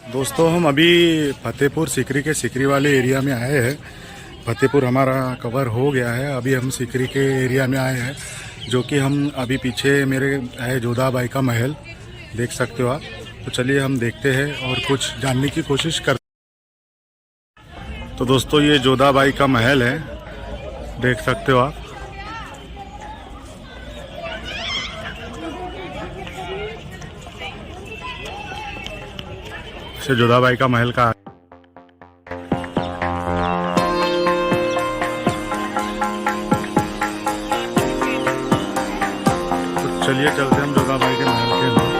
दोस्तों हम अभी फतेहपुर सिकरी के सिकरी वाले एरिया में आए हैं। फतेहपुर हमारा कवर हो गया है, अभी हम सिकरी के एरिया में आए हैं, जो कि हम अभी पीछे मेरे है जोधाबाई का महल देख सकते हो आप। तो चलिए हम देखते हैं और कुछ जानने की कोशिश करते हैं। तो दोस्तों ये जोधाबाई का महल है, देख सकते हो आप। से जोधाबाई का महल का तो चलिए चलते हम जोधाबाई के महल के अंदर।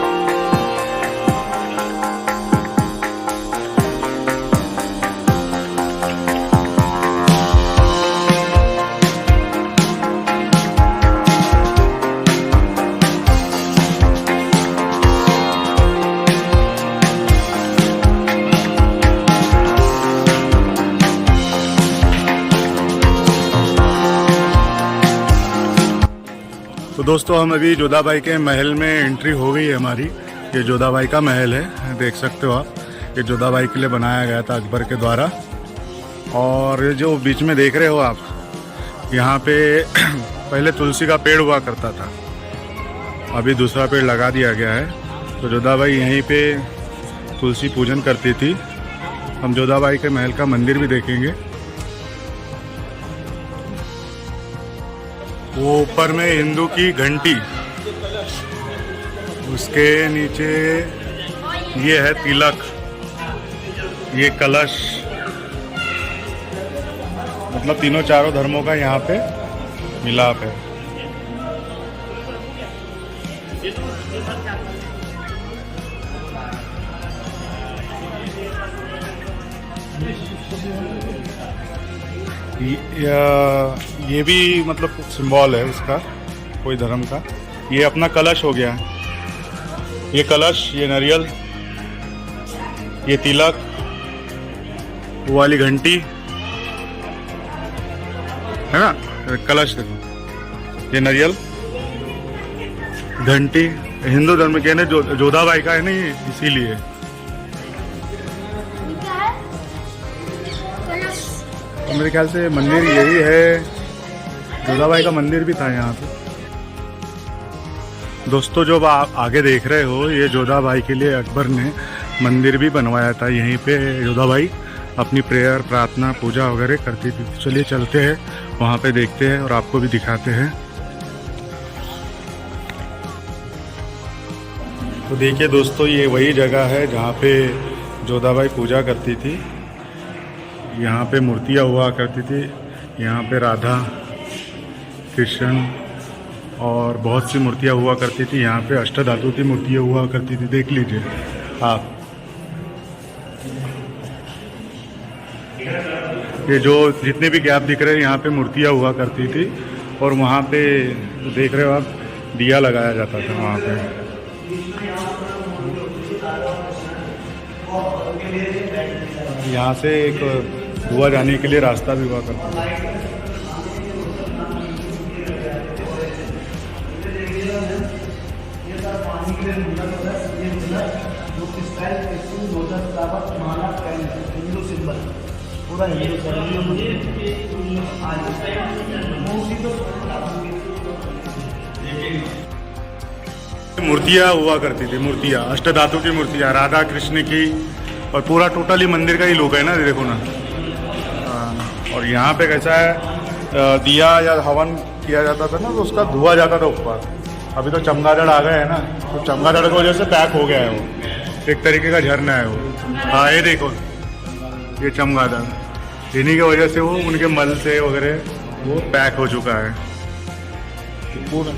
तो दोस्तों हम अभी जोधाबाई के महल में एंट्री हो गई है हमारी। ये जोधाबाई का महल है, देख सकते हो आप। ये जोधाबाई के लिए बनाया गया था अकबर के द्वारा। और ये जो बीच में देख रहे हो आप, यहाँ पे पहले तुलसी का पेड़ हुआ करता था, अभी दूसरा पेड़ लगा दिया गया है। तो जोधाबाई यहीं पे तुलसी पूजन करती थी। हम जोधाबाई के महल का मंदिर भी देखेंगे। वो ऊपर में हिंदू की घंटी, उसके नीचे ये है तिलक, ये कलश, मतलब तीनों चारों धर्मों का यहाँ पे मिलाप है। ये भी मतलब सिंबल है उसका, कोई धर्म का। ये अपना कलश हो गया, ये कलश, ये नारियल, ये तिलक, वो वाली घंटी है ना, कलश देखो, ये नारियल, घंटी। हिंदू धर्म के ना जोधाबाई का है ना ये, इसीलिए। तो मेरे ख्याल से मंदिर यही है, जोधाबाई का मंदिर भी था यहाँ पे। दोस्तों जो आप आगे देख रहे हो, ये जोधाबाई के लिए अकबर ने मंदिर भी बनवाया था। यहीं पे जोधाबाई अपनी प्रेयर, प्रार्थना, पूजा वगैरह करती थी। तो चलिए चलते हैं वहाँ पे, देखते हैं और आपको भी दिखाते हैं। तो देखिए दोस्तों, ये वही जगह है जहाँ पे जोधाबाई पूजा करती थी। यहाँ पे मूर्तियाँ हुआ करती थी, यहाँ पे राधा कृष्ण और बहुत सी मूर्तियाँ हुआ करती थी। यहाँ पे अष्टधातु की मूर्तियाँ हुआ करती थी, देख लीजिए आप। ये जो जितने भी गैप दिख रहे हैं, यहाँ पे मूर्तियाँ हुआ करती थी। और वहाँ पे देख रहे हो आप, दिया लगाया जाता था वहाँ पे। यहाँ से एक धुआं जाने के लिए रास्ता भी हुआ करता था। मूर्तियाँ हुआ करती थी, मूर्तियाँ, अष्टधातु की मूर्तियाँ, राधा कृष्ण की। और पूरा टोटली मंदिर का ही लुक है ना, देखो ना। और यहाँ पे कैसा है, दिया या हवन किया जाता था ना, तो उसका धुआं जाता था ऊपर। अभी तो चमगादड़ आ गए हैं ना, तो चमगादड़ की वजह से पैक हो गया है वो, एक तरीके का झरना है वो। हाँ ये देखो, ये चमगादड़, इन्हीं की वजह से वो उनके मल से वगैरह वो पैक हो चुका है पूरा।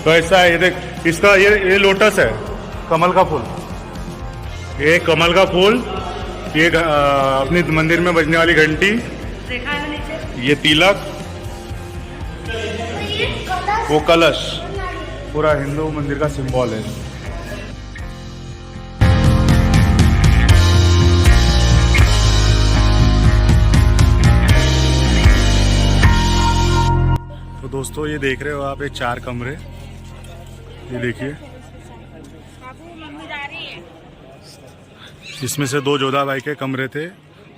तो ऐसा है, ये देख, इसका ये लोटस है, कमल का फूल, ये कमल का फूल, ये अपनी मंदिर में बजने वाली घंटी, ये तिलक, वो कलश, पूरा हिंदू मंदिर का सिंबल है। तो दोस्तों ये देख रहे हो आप, ये 4 कमरे, ये देखिए। इसमें से 2 जोधा बाई के कमरे थे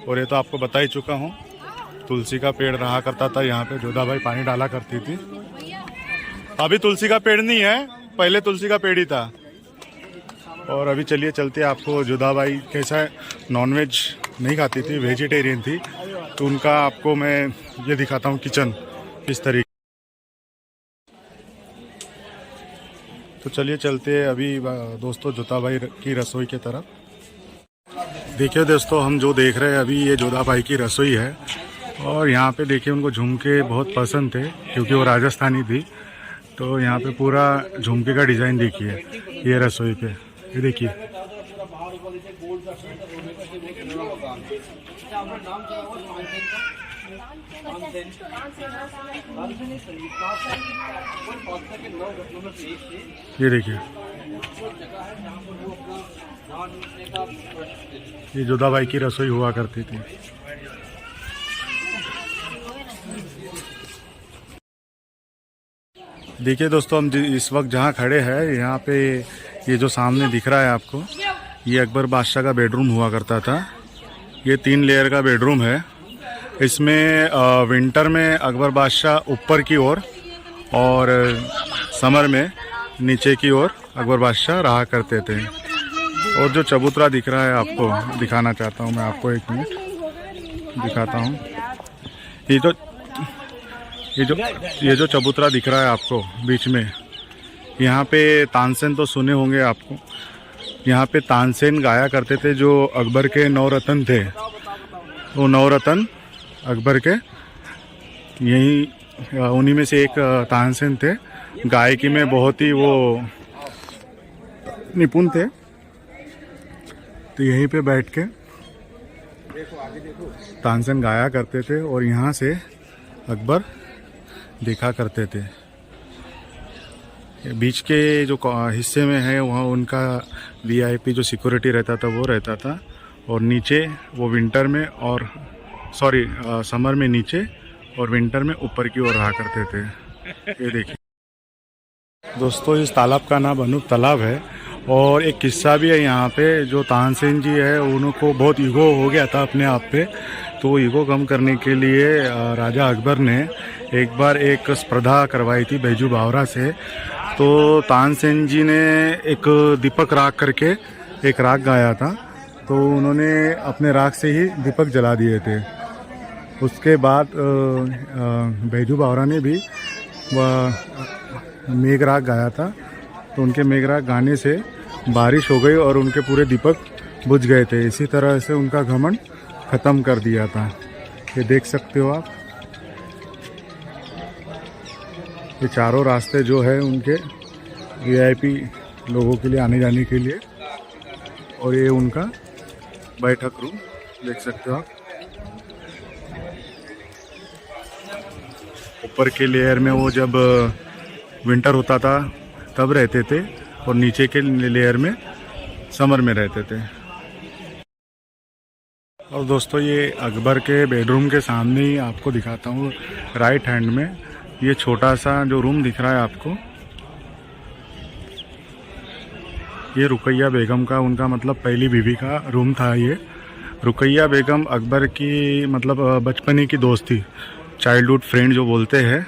और ये तो आपको बता ही चुका हूँ। तुलसी का पेड़ रहा करता था यहाँ पे, जोधा बाई पानी डाला करती थी। अभी तुलसी का पेड़ नहीं है, पहले तुलसी का पेड़ ही था। और अभी चलिए चलते हैं, आपको जोधा बाई कैसा है, नॉनवेज नहीं खाती थी, वेजिटेरियन थी, तो उनका आपको मैं ये दिखाता हूँ किचन किस तरीके। तो चलिए चलते हैं अभी दोस्तों जोधा बाई की रसोई की तरफ। देखिए दोस्तों, हम जो देख रहे हैं अभी ये जोधा बाई की रसोई है। और यहाँ पे देखिए उनको झुमके बहुत पसंद थे क्योंकि वो राजस्थानी थी, तो यहाँ पे पूरा झुमके का डिज़ाइन देखिए ये रसोई पे, ये देखिए। ये देखिए, ये जोधा बाई की रसोई हुआ करती थी। देखिए दोस्तों, हम इस वक्त जहाँ खड़े हैं यहाँ पे ये जो सामने दिख रहा है आपको, ये अकबर बादशाह का बेडरूम हुआ करता था। ये 3 लेयर का बेडरूम है। इसमें विंटर में अकबर बादशाह ऊपर की ओर और समर में नीचे की ओर अकबर बादशाह रहा करते थे। और जो चबूतरा दिख रहा है आपको दिखाना चाहता हूँ मैं आपको, 1 मिनट दिखाता हूँ। ये जो चबूतरा दिख रहा है आपको बीच में, यहाँ पे तानसेन तो सुने होंगे आपको। यहाँ पे तानसेन गाया करते थे, जो अकबर के 9 रत्न थे। वो 9 रत्न अकबर के यही उन्हीं में से एक तानसेन थे। गायकी में बहुत ही वो निपुण थे, तो यहीं पे बैठ के तानसेन गाया करते थे और यहाँ से अकबर देखा करते थे। बीच के जो हिस्से में है वहाँ उनका वीआईपी जो सिक्योरिटी रहता था वो रहता था, और नीचे वो विंटर में और समर में नीचे और विंटर में ऊपर की ओर रहा करते थे। ये देखिए दोस्तों, इस तालाब का नाम अनूप तालाब है। और एक किस्सा भी है यहाँ पे, जो तानसेन जी है उनको बहुत ईगो हो गया था अपने आप पे, तो ईगो कम करने के लिए राजा अकबर ने एक बार एक स्पर्धा करवाई थी बैजू बावरा से। तो तानसेन जी ने एक दीपक राग करके एक राग गाया था, तो उन्होंने अपने राग से ही दीपक जला दिए थे। उसके बाद बैजू बावरा ने भी मेघ राग गाया था, तो उनके मेघ राग गाने से बारिश हो गई और उनके पूरे दीपक बुझ गए थे। इसी तरह से उनका घमंड ख़त्म कर दिया था। ये देख सकते हो आप, ये चारों रास्ते जो है उनके वीआईपी लोगों के लिए आने जाने के लिए, और ये उनका बैठक रूम देख सकते हो आप। ऊपर के लेयर में वो जब विंटर होता था तब रहते थे, और नीचे के लेयर में समर में रहते थे। और दोस्तों, ये अकबर के बेडरूम के सामने ही आपको दिखाता हूँ, राइट हैंड में ये छोटा सा जो रूम दिख रहा है आपको, ये रुकैया बेगम का, उनका मतलब पहली बीवी का रूम था। ये रुकैया बेगम अकबर की मतलब बचपने की दोस्त थी, चाइल्डहुड फ्रेंड जो बोलते हैं।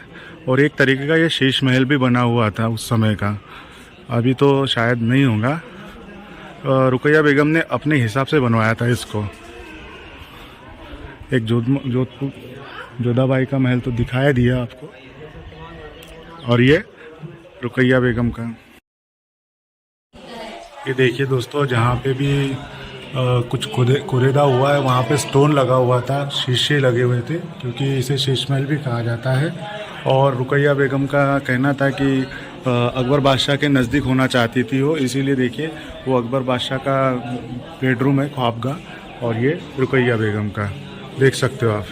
और एक तरीके का ये शीश महल भी बना हुआ था उस समय का, अभी तो शायद नहीं होगा। रुकैया बेगम ने अपने हिसाब से बनवाया था इसको। एक जोधपुर जोधा बाई का महल तो दिखाया दिया आपको, और ये रुकैया बेगम का। ये देखिए दोस्तों, जहाँ पे भी कुछ कुरेदा हुआ है वहाँ पे स्टोन लगा हुआ था, शीशे लगे हुए थे, क्योंकि इसे शीश महल भी कहा जाता है। और रुकैया बेगम का कहना था कि अकबर बादशाह के नज़दीक होना चाहती थी वो, इसीलिए देखिए वो अकबर बादशाह का बेडरूम है ख्वाबगाह, और ये रुकैया बेगम का देख सकते हो आप।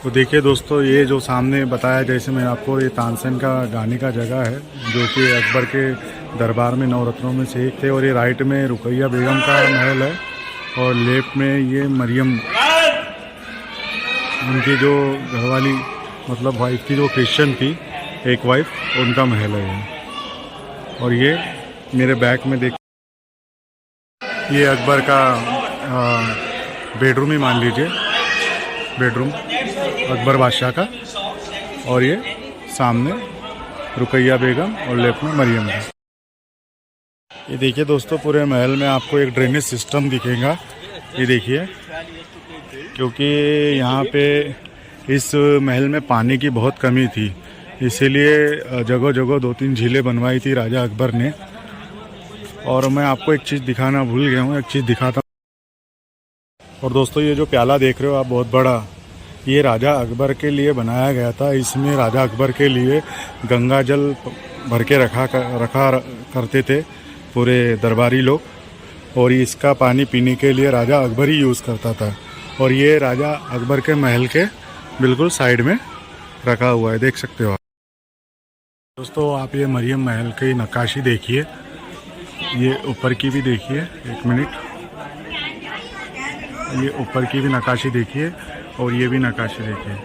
तो देखिए दोस्तों, ये जो सामने बताया जैसे मैं आपको, ये तानसेन का गाने का जगह है, जो कि अकबर के दरबार में 9 रत्नों में से एक थे। और ये राइट में रुकैया बेगम का महल है, और लेफ्ट में ये मरियम, उनकी जो घरवाली मतलब वाइफ थी, जो क्रिश्चियन थी, एक वाइफ, उनका महल है। और ये मेरे बैक में देख ये अकबर का बेडरूम ही मान लीजिए, बेडरूम अकबर बादशाह का। और ये सामने रुकैया बेगम और लेफ्ट में मरियम का। ये देखिए दोस्तों, पूरे महल में आपको एक ड्रेनेज सिस्टम दिखेगा। ये देखिए, क्योंकि यहाँ पे इस महल में पानी की बहुत कमी थी, इसीलिए जगह जगह 2-3 झीलें बनवाई थी राजा अकबर ने। और मैं आपको एक चीज़ दिखाना भूल गया हूँ, एक चीज़ दिखाता हूँ। और दोस्तों, ये जो प्याला देख रहे हो आप बहुत बड़ा, ये राजा अकबर के लिए बनाया गया था। इसमें राजा अकबर के लिए गंगा जल भर के रखा करते थे पूरे दरबारी लोग, और इसका पानी पीने के लिए राजा अकबर ही यूज़ करता था। और ये राजा अकबर के महल के बिल्कुल साइड में रखा हुआ है, देख सकते हो आप। दोस्तों, आप ये मरियम महल की नक्काशी देखिए, ये ऊपर की भी देखिए, एक मिनट, ये ऊपर की भी नक्काशी देखिए और ये भी नक्काशी देखिए,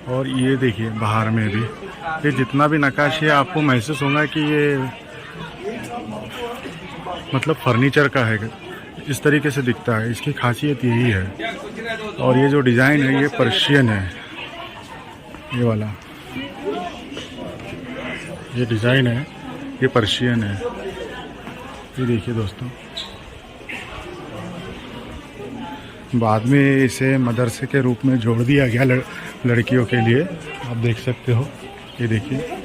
और ये देखिए बाहर में भी। ये जितना भी नक्काशी है आपको महसूस होगा कि ये मतलब फर्नीचर का है, इस तरीके से दिखता है। इसकी खासियत यही है। और ये जो डिज़ाइन है ये पर्शियन है, ये वाला ये डिज़ाइन है, ये पर्शियन है। ये देखिए दोस्तों, बाद में इसे मदरसे के रूप में जोड़ दिया गया लड़कियों के लिए, आप देख सकते हो। ये देखिए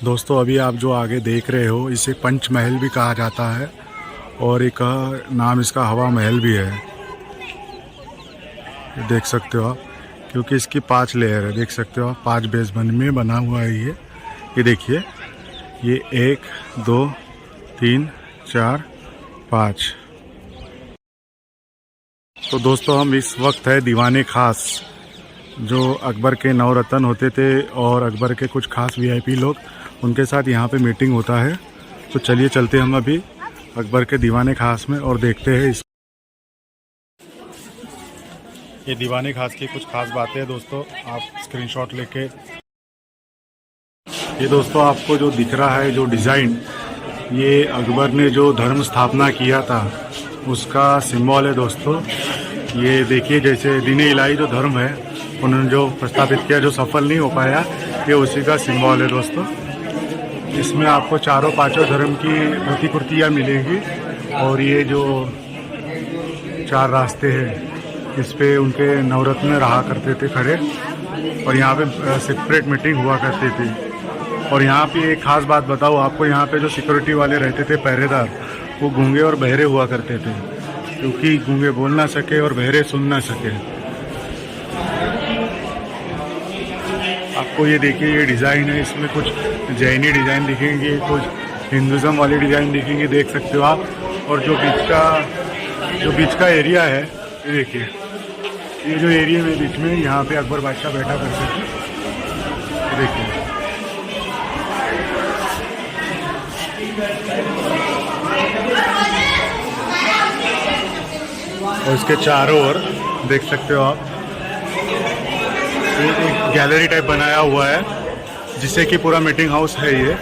दोस्तों, अभी आप जो आगे देख रहे हो इसे पंचमहल भी कहा जाता है, और एक नाम इसका हवा महल भी है। ये देख सकते हो आप, क्योंकि इसकी 5 लेयर है, देख सकते हो आप, 5 बेस में बना हुआ है ये देखिए, ये 1 2 3 4 5। तो दोस्तों, हम इस वक्त है दीवाने खास, जो अकबर के नवरत्न होते थे और अकबर के कुछ खास वीआईपी लोग, उनके साथ यहाँ पे मीटिंग होता है। तो चलिए चलते हम अभी अकबर के दीवाने खास में और देखते हैं ये दीवाने खास की कुछ खास बातें हैं। दोस्तों, आप स्क्रीनशॉट लेके, ये दोस्तों आपको जो दिख रहा है जो डिज़ाइन, ये अकबर ने जो धर्म स्थापना किया था उसका सिंबल है दोस्तों। ये देखिए, जैसे दीन-ए इलाही जो धर्म है उन्होंने जो प्रस्तावित किया, जो सफल नहीं हो पाया, ये उसी का सिंबल है दोस्तों। इसमें आपको चारों पांचों धर्म की प्रतिकृतियाँ मिलेंगी, और ये जो 4 रास्ते हैं इस पे उनके नवरत्न रहा करते थे खड़े, और यहाँ पे सेपरेट मीटिंग हुआ करती थी। और यहाँ पे एक खास बात बताऊँ आपको, यहाँ पे जो सिक्योरिटी वाले रहते थे पहरेदार, वो गूंगे और बहरे हुआ करते थे, क्योंकि गूंगे बोल ना सके और बहरे सुन ना सके। आपको ये देखिए, ये डिज़ाइन है, इसमें कुछ जैनी डिज़ाइन दिखेंगे, कुछ हिंदुज़म वाली डिज़ाइन दिखेंगे, देख सकते हो आप। और जो बीच का एरिया है, ये देखिए, ये जो एरिया में बीच में, यहाँ पे अकबर बादशाह बैठा करते थे, ये देखिए। और इसके चारों ओर देख सकते हो आप, एक गैलरी टाइप बनाया हुआ है, जिससे कि पूरा मीटिंग हाउस है ये।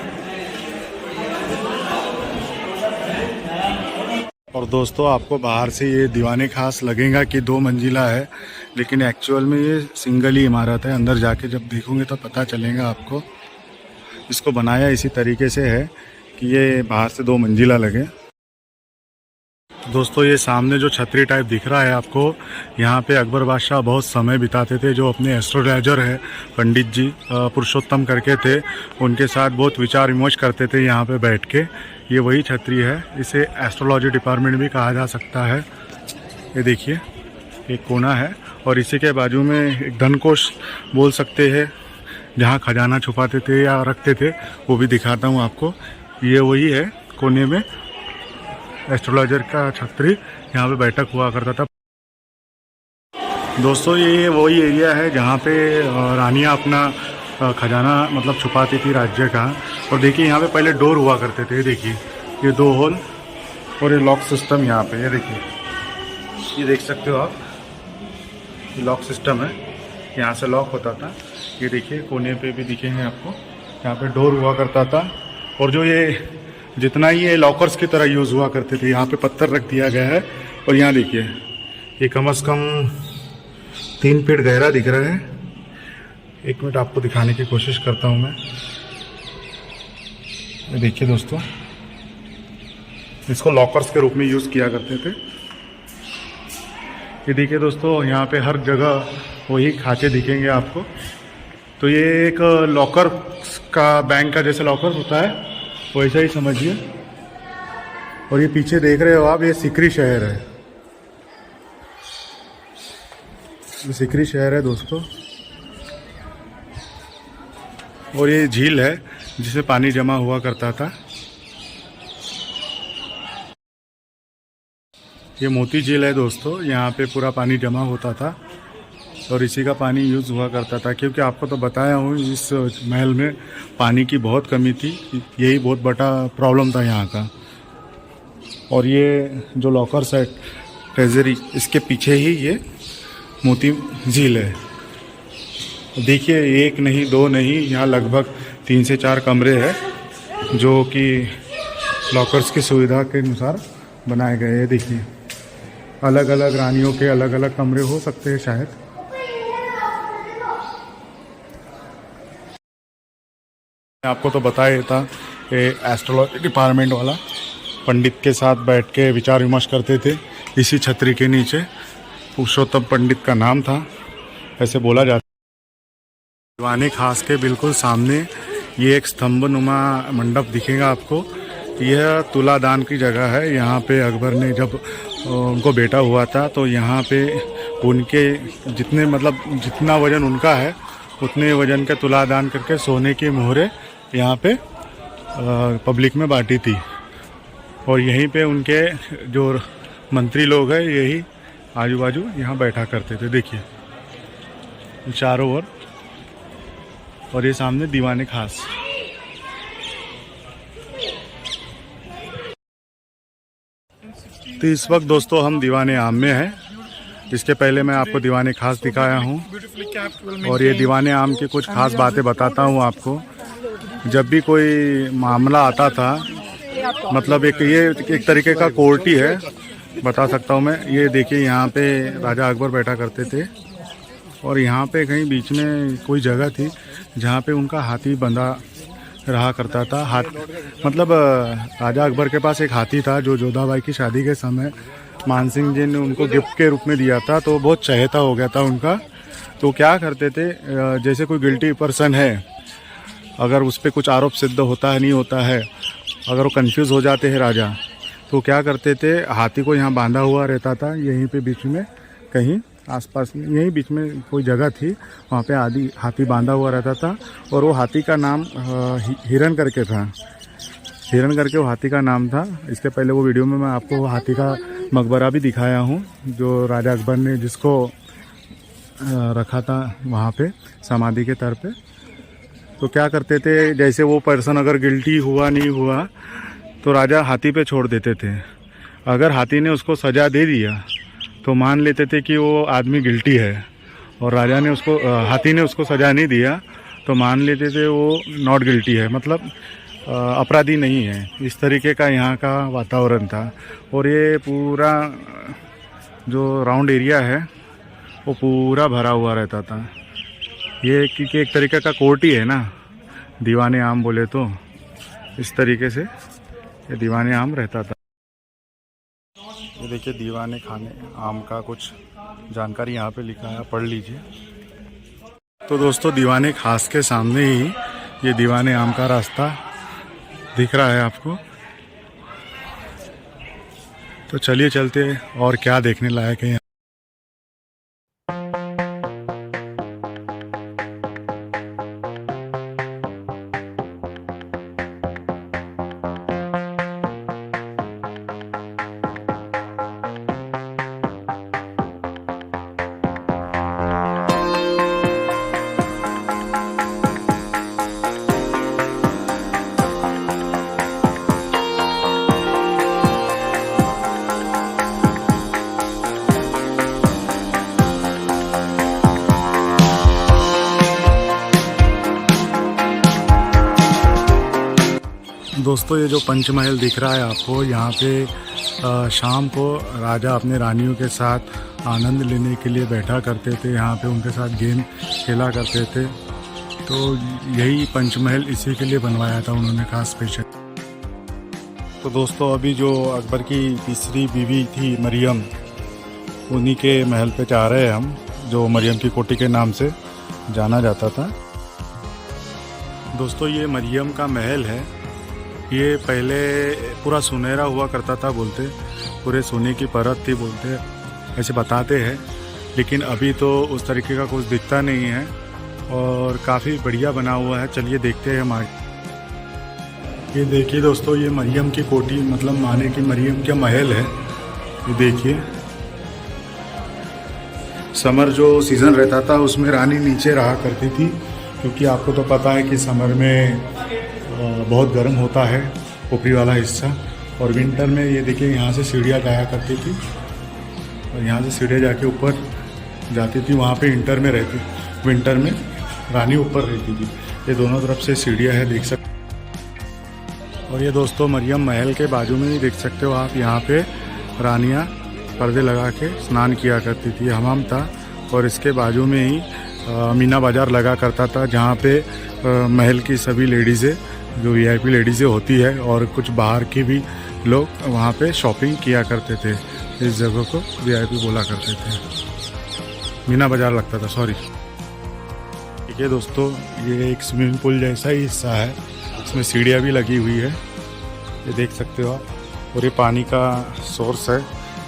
और दोस्तों, आपको बाहर से ये दीवाने खास लगेगा कि 2 मंजिला है, लेकिन एक्चुअल में ये सिंगल ही इमारत है। अंदर जाके जब देखोगे तो पता चलेगा आपको। इसको बनाया इसी तरीके से है कि ये बाहर से 2 मंजिला लगे। दोस्तों, ये सामने जो छतरी टाइप दिख रहा है आपको, यहाँ पे अकबर बादशाह बहुत समय बिताते थे। जो अपने एस्ट्रोलॉजर है पंडित जी पुरुषोत्तम करके थे, उनके साथ बहुत विचार विमर्श करते थे यहाँ पे बैठ के। ये वही छतरी है, इसे एस्ट्रोलॉजी डिपार्टमेंट भी कहा जा सकता है। ये देखिए, एक कोना है, और इसी के बाजू में एक धनकोष बोल सकते हैं, जहाँ खजाना छुपाते थे या रखते थे, वो भी दिखाता हूँ आपको। ये वही है, कोने में एस्ट्रोलॉजर का छतरी, यहाँ पे बैठक हुआ करता था। दोस्तों, ये वही एरिया है जहाँ पे रानियाँ अपना खजाना मतलब छुपाती थी राज्य का। और देखिए, यहाँ पे पहले डोर हुआ करते थे, देखिए ये 2 होल और ये लॉक सिस्टम यहाँ पे, ये देखिए, ये देख सकते हो आप, ये लॉक सिस्टम है, यहाँ से लॉक होता था। ये देखिए कोने पे भी दिखेंगे आपको, यहाँ पे डोर हुआ करता था। और जो ये जितना ही ये लॉकर्स की तरह यूज़ हुआ करते थे। यहाँ पे पत्थर रख दिया गया है और यहाँ देखिए ये कम से कम 3 फीट गहरा दिख रहा है। 1 मिनट आपको दिखाने की कोशिश करता हूँ मैं। ये देखिए दोस्तों, इसको लॉकर्स के रूप में यूज़ किया करते थे। ये देखिए दोस्तों, यहाँ पे हर जगह वही खांचे दिखेंगे आपको। तो ये एक लॉकर का, बैंक का जैसे लॉकर होता है वैसा ही समझिए। और ये पीछे देख रहे हो आप, ये सिकरी शहर है। ये सिकरी शहर है दोस्तों, और ये झील है जिसमें पानी जमा हुआ करता था। ये मोती झील है दोस्तों, यहाँ पे पूरा पानी जमा होता था और इसी का पानी यूज़ हुआ करता था। क्योंकि आपको तो बताया हूँ, इस महल में पानी की बहुत कमी थी, यही बहुत बड़ा प्रॉब्लम था यहाँ का। और ये जो लॉकर्स है ट्रेजरी, इसके पीछे ही ये मोती झील है। देखिए, 1 नहीं 2 नहीं, यहाँ लगभग 3 से 4 कमरे हैं जो कि लॉकर्स की सुविधा के अनुसार बनाए गए हैं। देखिए, अलग अलग रानियों के अलग अलग कमरे हो सकते हैं शायद। आपको तो बताया था, ये एस्ट्रोलॉजी डिपार्टमेंट वाला पंडित के साथ बैठ के विचार विमर्श करते थे इसी छतरी के नीचे। पुरुषोत्तम पंडित का नाम था, ऐसे बोला जाता। दीवाने खास के बिल्कुल सामने ये एक स्तंभ नुमा मंडप दिखेगा आपको। यह तुलादान की जगह है। यहाँ पे अकबर ने जब उनको बेटा हुआ था तो यहाँ पे उनके जितने, मतलब जितना वजन उनका है उतने वजन के तुलादान करके सोने की मोहरें यहाँ पे पब्लिक में बांटी थी। और यहीं पे उनके जो मंत्री लोग हैं यही आजू बाजू यहाँ बैठा करते थे। देखिए चारों ओर, और ये सामने दीवाने खास। तो इस वक्त दोस्तों हम दीवाने आम में हैं। इसके पहले मैं आपको दीवाने खास दिखाया हूँ और ये दीवाने आम की कुछ खास बातें बताता हूँ आपको। जब भी कोई मामला आता था, मतलब ये एक तरीके का कोर्ट ही है, बता सकता हूँ मैं। ये देखिए, यहाँ पे राजा अकबर बैठा करते थे और यहाँ पे कहीं बीच में कोई जगह थी जहाँ पे उनका हाथी बंधा रहा करता था। मतलब राजा अकबर के पास एक हाथी था जो जोधाबाई की शादी के समय मानसिंह जी ने उनको गिफ्ट के रूप में दिया था। तो बहुत चहेता हो गया था उनका। तो क्या करते थे, जैसे कोई गिल्टी पर्सन है, अगर उस पर कुछ आरोप सिद्ध होता है नहीं होता है, अगर वो कंफ्यूज हो जाते हैं राजा, तो क्या करते थे, हाथी को यहाँ बांधा हुआ रहता था, यहीं पे बीच में कहीं आसपास में, यहीं बीच में कोई जगह थी, वहाँ पे हाथी बांधा हुआ रहता था। और वो हाथी का नाम हिरन करके था। हिरन करके वो हाथी का नाम था। इसके पहले वो वीडियो में मैं आपको वो हाथी का मकबरा भी दिखाया हूँ, जो राजा अकबर ने जिसको रखा था वहाँ पे समाधि के तौर पे। तो क्या करते थे, जैसे वो पर्सन अगर गिल्टी हुआ नहीं हुआ तो राजा हाथी पे छोड़ देते थे। अगर हाथी ने उसको सज़ा दे दिया तो मान लेते थे कि वो आदमी गिल्टी है, और राजा ने उसको, हाथी ने उसको सज़ा नहीं दिया तो मान लेते थे वो नॉट गिल्टी है, मतलब अपराधी नहीं है। इस तरीके का यहाँ का वातावरण था। और ये पूरा जो राउंड एरिया है वो पूरा भरा हुआ रहता था। ये क्योंकि एक तरीके का कोर्ट ही है ना, दीवाने आम बोले तो, इस तरीके से ये दीवाने आम रहता था। ये देखिए, दीवाने खाने आम का कुछ जानकारी यहाँ पे लिखा है, पढ़ लीजिए। तो दोस्तों, दीवाने खास के सामने ही ये दीवाने आम का रास्ता दिख रहा है आपको। तो चलिए चलते और क्या देखने लायक है। दोस्तों ये जो पंचमहल दिख रहा है आपको, यहाँ पे शाम को राजा अपने रानियों के साथ आनंद लेने के लिए बैठा करते थे, यहाँ पे उनके साथ गेम खेला करते थे। तो यही पंचमहल इसी के लिए बनवाया था उन्होंने, खास स्पेशल। तो दोस्तों अभी जो अकबर की तीसरी बीवी थी मरियम, उन्हीं के महल पे जा रहे हैं हम, जो मरियम की कोठी के नाम से जाना जाता था। दोस्तों ये मरियम का महल है। ये पहले पूरा सुनहरा हुआ करता था बोलते, पूरे सोने की परत थी बोलते, ऐसे बताते हैं। लेकिन अभी तो उस तरीके का कुछ दिखता नहीं है और काफ़ी बढ़िया बना हुआ है। चलिए देखते हैं हम आगे। ये देखिए दोस्तों, ये मरियम की कोठी, मतलब माने कि मरियम का महल है। ये देखिए, समर जो सीज़न रहता था उसमें रानी नीचे रहा करती थी, क्योंकि आपको तो पता है कि समर में बहुत गर्म होता है ऊपरी वाला हिस्सा। और विंटर में ये देखिए यहाँ से सीढ़ियाँ जाया करती थी, और यहाँ से सीढ़ियाँ जाके ऊपर जाती थी, वहाँ पे विंटर में रानी ऊपर रहती थी। ये दोनों तरफ से सीढ़ियाँ है, देख सकते। और ये दोस्तों मरियम महल के बाजू में ही देख सकते हो आप, यहाँ पे रानियाँ पर्दे लगा के स्नान किया करती थी। हमाम था और इसके बाजू में ही मीना बाज़ार लगा करता था, जहाँ पे महल की सभी लेडीज़ें, जो वीआईपी लेडीज़ें होती है और कुछ बाहर की भी लोग वहाँ पे शॉपिंग किया करते थे। इस जगह को वीआईपी बोला करते थे, मीना बाज़ार लगता था, सॉरी। ठीक है दोस्तों, ये एक स्विमिंग पूल जैसा ही हिस्सा है, इसमें सीढ़ियाँ भी लगी हुई है, ये देख सकते हो आप। और ये पानी का सोर्स है,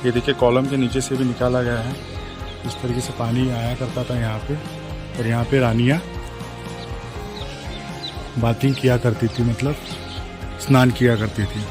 ये देखिए कॉलम के नीचे से भी निकाला गया है। इस तरीके से पानी आया करता था यहाँ पे, और यहाँ पे रानियाँ बाथिंग किया करती थी, मतलब स्नान किया करती थी।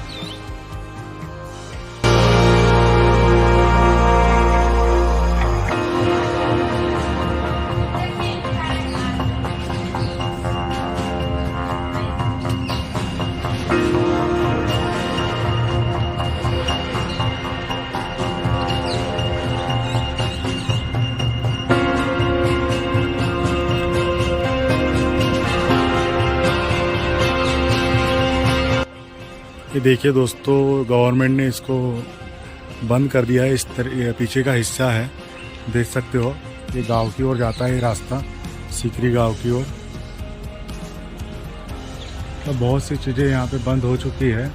ये देखिए दोस्तों, गवर्नमेंट ने इसको बंद कर दिया है। इस तरह पीछे का हिस्सा है, देख सकते हो, ये गांव की ओर जाता है, ये रास्ता सीकरी गांव की ओर। तो बहुत सी चीज़ें यहाँ पे बंद हो चुकी है।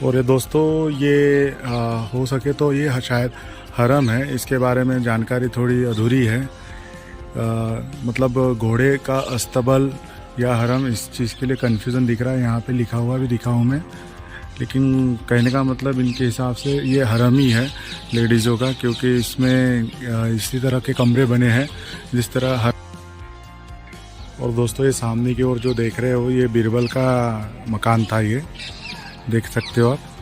और ये दोस्तों, ये हो सके तो ये शायद हरम है, इसके बारे में जानकारी थोड़ी अधूरी है। मतलब घोड़े का अस्तबल या हरम, इस चीज़ के लिए कन्फ्यूज़न दिख रहा है। यहाँ पे लिखा हुआ भी दिखा हूँ मैं, लेकिन कहने का मतलब इनके हिसाब से ये हरम ही है लेडीज़ों का, क्योंकि इसमें इसी तरह के कमरे बने हैं जिस तरह हर। और दोस्तों ये सामने की ओर जो देख रहे हो, ये बीरबल का मकान था, ये देख सकते हो आप।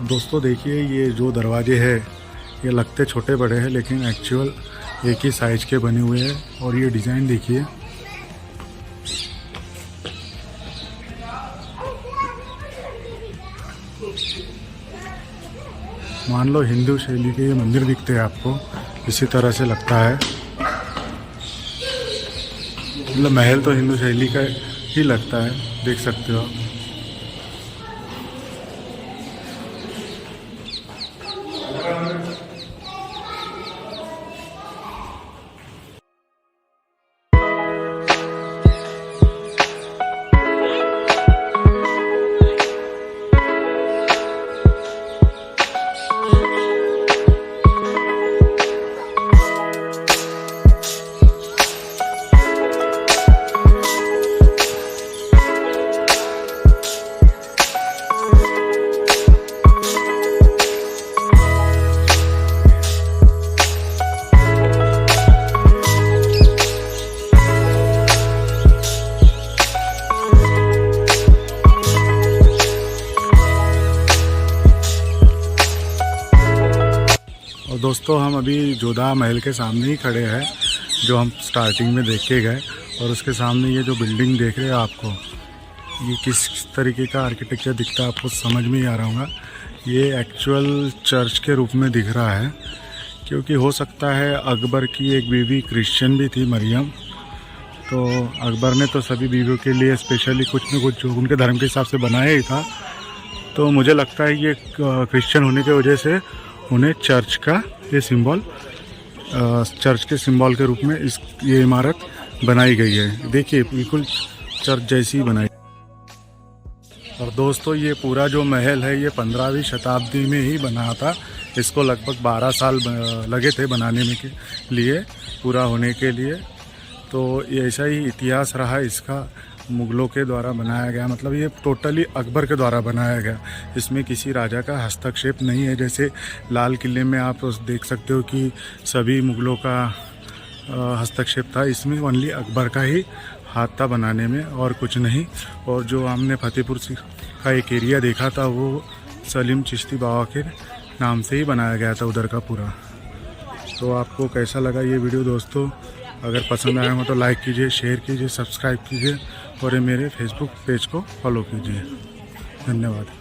दोस्तों देखिए, ये जो दरवाजे हैं ये लगते छोटे बड़े हैं, लेकिन एक्चुअल एक ही साइज के बने हुए हैं। और ये डिज़ाइन देखिए, मान लो हिंदू शैली के ये मंदिर दिखते हैं आपको, इसी तरह से लगता है। मतलब महल तो हिंदू शैली का ही लगता है, देख सकते हो। दोस्तों हम अभी जोधा महल के सामने ही खड़े हैं, जो हम स्टार्टिंग में देख के गए। और उसके सामने ये जो बिल्डिंग देख रहे हैं आपको, ये किस तरीके का आर्किटेक्चर दिखता है आपको समझ में ही आ रहा होगा। ये एक्चुअल चर्च के रूप में दिख रहा है, क्योंकि हो सकता है अकबर की एक बीवी क्रिश्चियन भी थी, मरियम। तो अकबर ने तो सभी बीवियों के लिए स्पेशली कुछ न कुछ उनके धर्म के हिसाब से बनाया ही था। तो मुझे लगता है ये क्रिश्चियन होने की वजह से उन्हें चर्च का ये सिंबल, चर्च के सिंबल के रूप में ये इमारत बनाई गई है। देखिए बिल्कुल चर्च जैसी ही बनाई। और दोस्तों ये पूरा जो महल है ये 15वीं शताब्दी में ही बना था। इसको लगभग 12 साल लगे थे बनाने में के लिए, पूरा होने के लिए। तो ये ऐसा ही इतिहास रहा इसका, मुग़लों के द्वारा बनाया गया, मतलब ये टोटली अकबर के द्वारा बनाया गया। इसमें किसी राजा का हस्तक्षेप नहीं है। जैसे लाल किले में आप देख सकते हो कि सभी मुग़लों का हस्तक्षेप था, इसमें ओनली अकबर का ही हाथ था बनाने में और कुछ नहीं। और जो हमने फतेहपुर का एक एरिया देखा था वो सलीम चिश्ती बाबा के नाम से ही बनाया गया था उधर का पूरा। तो आपको कैसा लगा ये वीडियो दोस्तों? अगर पसंद आया हो तो लाइक कीजिए, शेयर कीजिए, सब्सक्राइब कीजिए और मेरे फेसबुक पेज को फॉलो कीजिए। धन्यवाद।